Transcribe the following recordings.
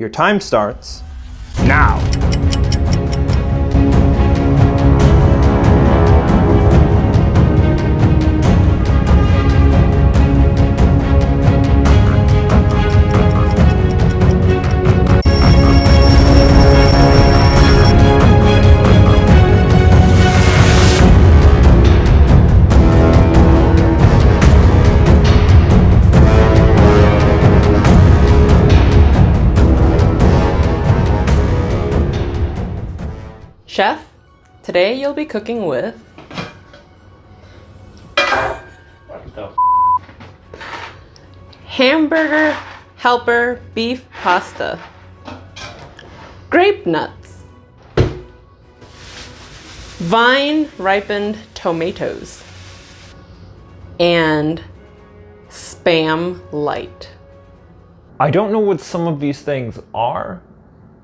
Your time starts now. Chef, today you'll be cooking with hamburger helper beef pasta, Grape-Nuts, vine ripened tomatoes, and Spam Lite. I don't know what some of these things are,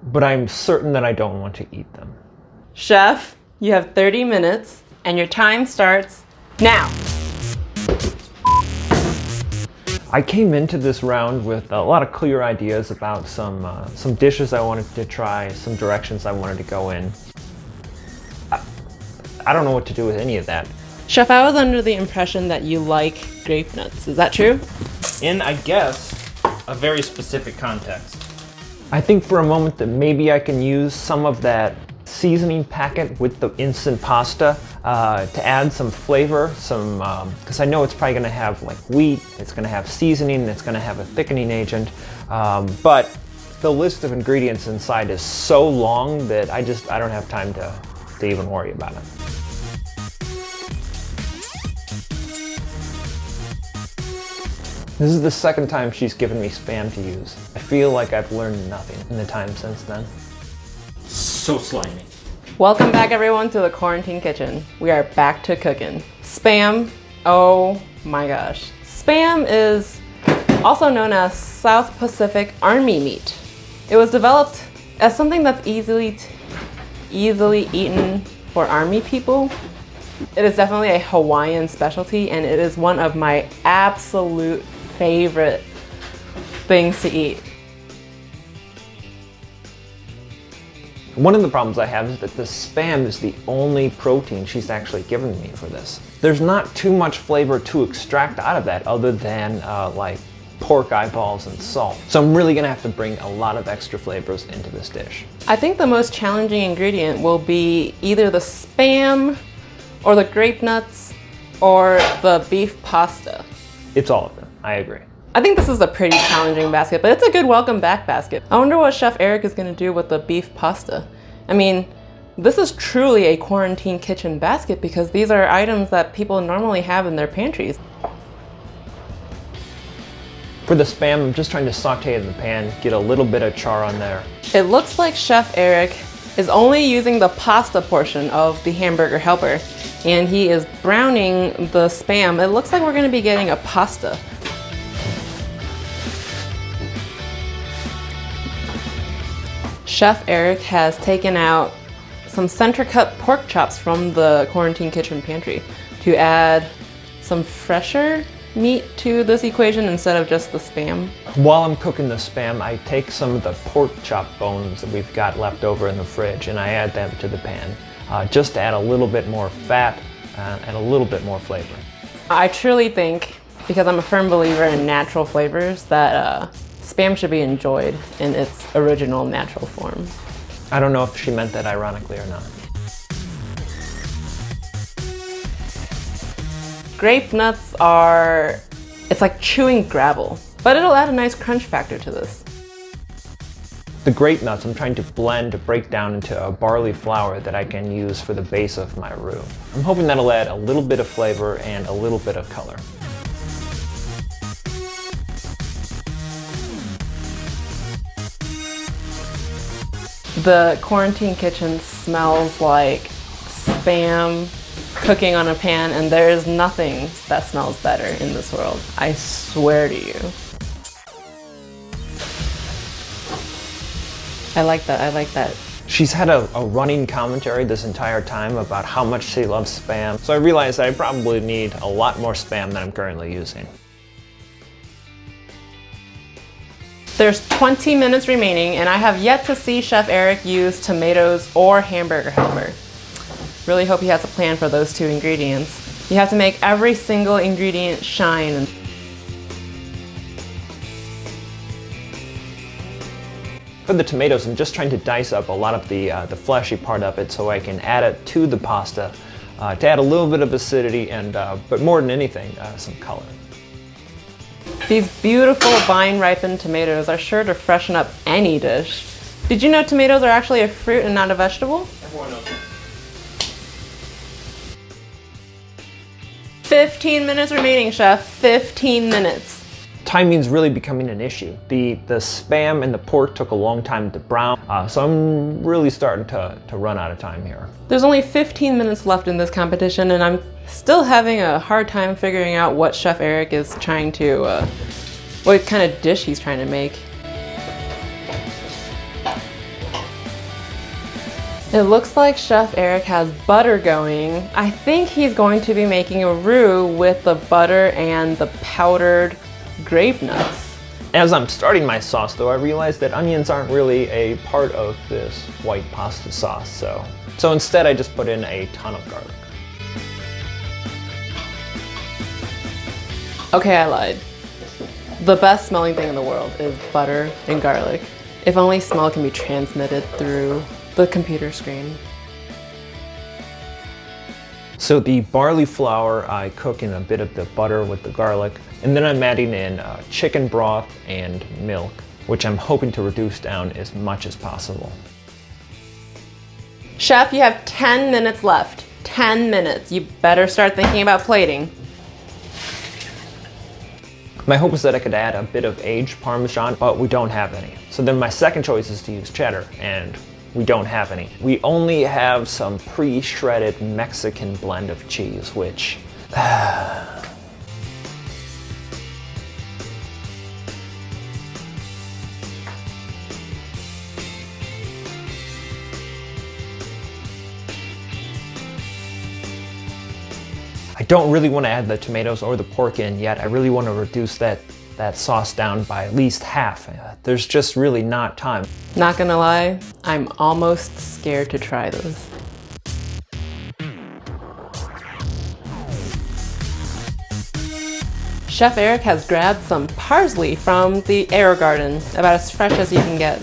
but I'm certain that I don't want to eat them. Chef, you have 30 minutes and your time starts now. I came into this round with a lot of clear ideas about some dishes I wanted to try, some directions I wanted to go in. I don't know what to do with any of that. Chef, I was under the impression that you like Grape-Nuts. Is that true? In, I guess, a very specific context. I think for a moment that maybe I can use some of that seasoning packet with the instant pasta to add some flavor, because I know it's probably going to have like wheat, it's going to have seasoning, it's going to have a thickening agent, but the list of ingredients inside is so long that I don't have time to even worry about it. This is the second time she's given me Spam to use. I feel like I've learned nothing in the time since then. So slimy. Welcome back everyone to the Quarantine Kitchen. We are back to cooking. Spam, oh my gosh. Spam is also known as South Pacific Army meat. It was developed as something that's easily eaten for army people. It is definitely a Hawaiian specialty and it is one of my absolute favorite things to eat. One of the problems I have is that the Spam is the only protein she's actually given me for this. There's not too much flavor to extract out of that other than like pork eyeballs and salt. So I'm really gonna have to bring a lot of extra flavors into this dish. I think the most challenging ingredient will be either the Spam or the Grape-Nuts or the beef pasta. It's all of them, I agree. I think this is a pretty challenging basket, but it's a good welcome back basket. I wonder what Chef Eric is gonna do with the beef pasta. I mean, this is truly a quarantine kitchen basket because these are items that people normally have in their pantries. For the Spam, I'm just trying to saute it in the pan, get a little bit of char on there. It looks like Chef Eric is only using the pasta portion of the hamburger helper, and he is browning the Spam. It looks like we're gonna be getting a pasta. Chef Eric has taken out some center cut pork chops from the Quarantine Kitchen pantry to add some fresher meat to this equation instead of just the Spam. While I'm cooking the Spam, I take some of the pork chop bones that we've got left over in the fridge and I add them to the pan, just to add a little bit more fat and a little bit more flavor. I truly think, because I'm a firm believer in natural flavors, that Spam should be enjoyed in its original natural form. I don't know if she meant that ironically or not. Grape-Nuts are, it's like chewing gravel, but it'll add a nice crunch factor to this. The Grape-Nuts I'm trying to blend to break down into a barley flour that I can use for the base of my roux. I'm hoping that'll add a little bit of flavor and a little bit of color. The Quarantine Kitchen smells like Spam cooking on a pan, and there is nothing that smells better in this world. I swear to you. I like that, I like that. She's had a running commentary this entire time about how much she loves Spam, so I realized I probably need a lot more Spam than I'm currently using. There's 20 minutes remaining, and I have yet to see Chef Eric use tomatoes or hamburger helper. Really hope he has a plan for those two ingredients. You have to make every single ingredient shine. For the tomatoes, I'm just trying to dice up a lot of the fleshy part of it so I can add it to the pasta to add a little bit of acidity and, but more than anything, some color. These beautiful vine-ripened tomatoes are sure to freshen up any dish. Did you know tomatoes are actually a fruit and not a vegetable? Everyone knows that. 15 minutes remaining, Chef. 15 minutes. Timing's really becoming an issue. The Spam and the pork took a long time to brown, so I'm really starting to run out of time here. There's only 15 minutes left in this competition, and I'm still having a hard time figuring out what Chef Eric is trying to, what kind of dish he's trying to make. It looks like Chef Eric has butter going. I think he's going to be making a roux with the butter and the powdered Grape-Nuts. As I'm starting my sauce though, I realized that onions aren't really a part of this white pasta sauce, so instead I just put in a ton of garlic. Okay, I lied. The best smelling thing in the world is butter and garlic. If only smell can be transmitted through the computer screen. So the barley flour, I cook in a bit of the butter with the garlic, and then I'm adding in chicken broth and milk, which I'm hoping to reduce down as much as possible. Chef, you have 10 minutes left. 10 minutes. You better start thinking about plating. My hope is that I could add a bit of aged Parmesan, but we don't have any. So then my second choice is to use cheddar, and we don't have any. We only have some pre-shredded Mexican blend of cheese, which... I don't really want to add the tomatoes or the pork in yet. I really want to reduce that sauce down by at least half. There's just really not time. Not gonna lie, I'm almost scared to try this. Chef Eric has grabbed some parsley from the Air Garden, about as fresh as you can get.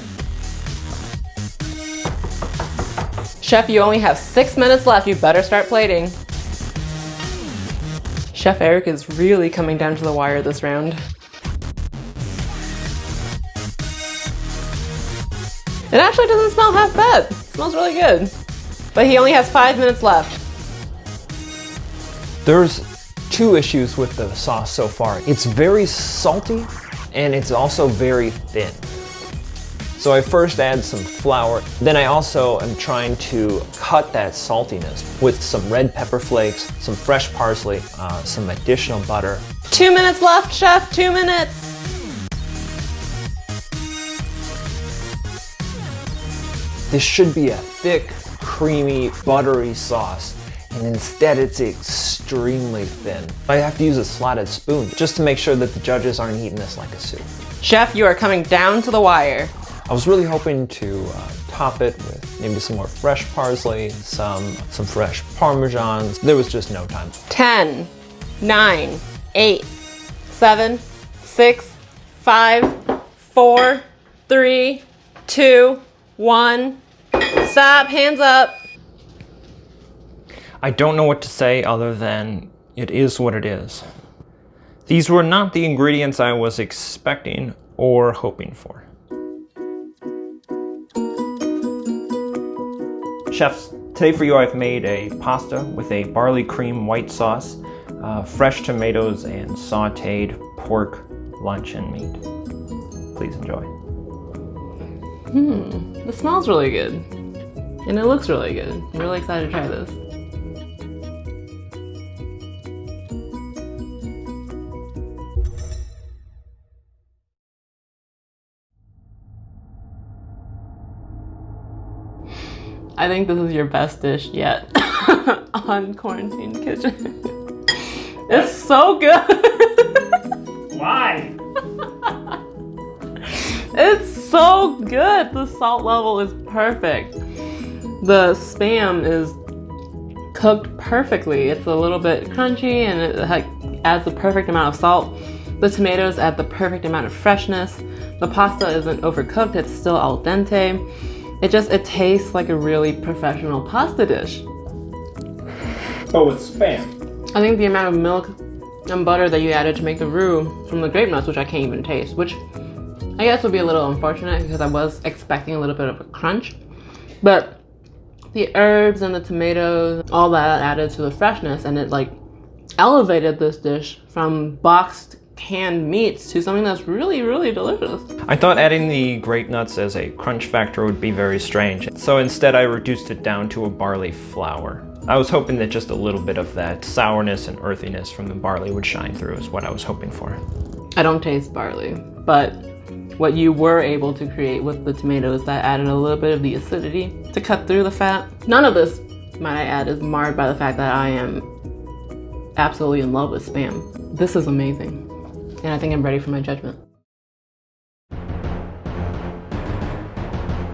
Chef, you only have 6 minutes left. You better start plating. Chef Eric is really coming down to the wire this round. It actually doesn't smell half bad. It smells really good. But he only has 5 minutes left. There's two issues with the sauce so far. It's very salty and it's also very thin. So I first add some flour, then I also am trying to cut that saltiness with some red pepper flakes, some fresh parsley, some additional butter. 2 minutes left, Chef, 2 minutes. This should be a thick, creamy, buttery sauce, and instead it's extremely thin. I have to use a slotted spoon just to make sure that the judges aren't eating this like a soup. Chef, you are coming down to the wire. I was really hoping to top it with maybe some more fresh parsley, some fresh Parmesan. There was just no time. 10, 9, 8, 7, 6, 5, 4, 3, 2, 1. Stop, hands up. I don't know what to say other than it is what it is. These were not the ingredients I was expecting or hoping for. Chefs, today for you I've made a pasta with a barley cream white sauce, fresh tomatoes, and sauteed pork luncheon meat. Please enjoy. It smells really good. And it looks really good. I'm really excited to try this. I think this is your best dish yet on Quarantine Kitchen. It's so good. Why? so good. The salt level is perfect. The Spam is cooked perfectly. It's a little bit crunchy and it adds the perfect amount of salt. The tomatoes add the perfect amount of freshness. The pasta isn't overcooked, it's still al dente. It tastes like a really professional pasta dish. But with Spam. I think the amount of milk and butter that you added to make the roux from the Grape-Nuts, which I can't even taste, which I guess would be a little unfortunate because I was expecting a little bit of a crunch. But the herbs and the tomatoes, all that added to the freshness, and it like elevated this dish from boxed canned meats to something that's really, really delicious. I thought adding the Grape-Nuts as a crunch factor would be very strange, so instead I reduced it down to a barley flour. I was hoping that just a little bit of that sourness and earthiness from the barley would shine through is what I was hoping for. I don't taste barley, but what you were able to create with the tomatoes that added a little bit of the acidity to cut through the fat. None of this, might I add, is marred by the fact that I am absolutely in love with Spam. This is amazing. And I think I'm ready for my judgment.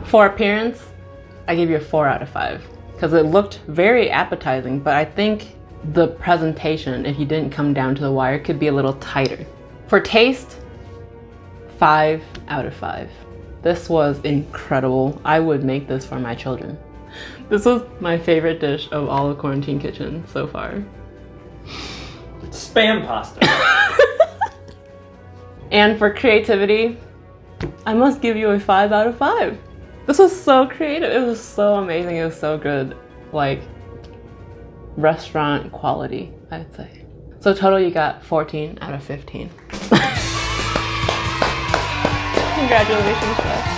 For appearance, I give you a 4 out of 5 because it looked very appetizing, but I think the presentation, if you didn't come down to the wire, could be a little tighter. For taste, 5 out of 5. This was incredible. I would make this for my children. This was my favorite dish of all the Quarantine Kitchen so far. Spam pasta. And for creativity, I must give you a 5 out of 5. This was so creative. It was so amazing. It was so good. Like restaurant quality, I'd say. So total you got 14 out of 15. Congratulations, Chef.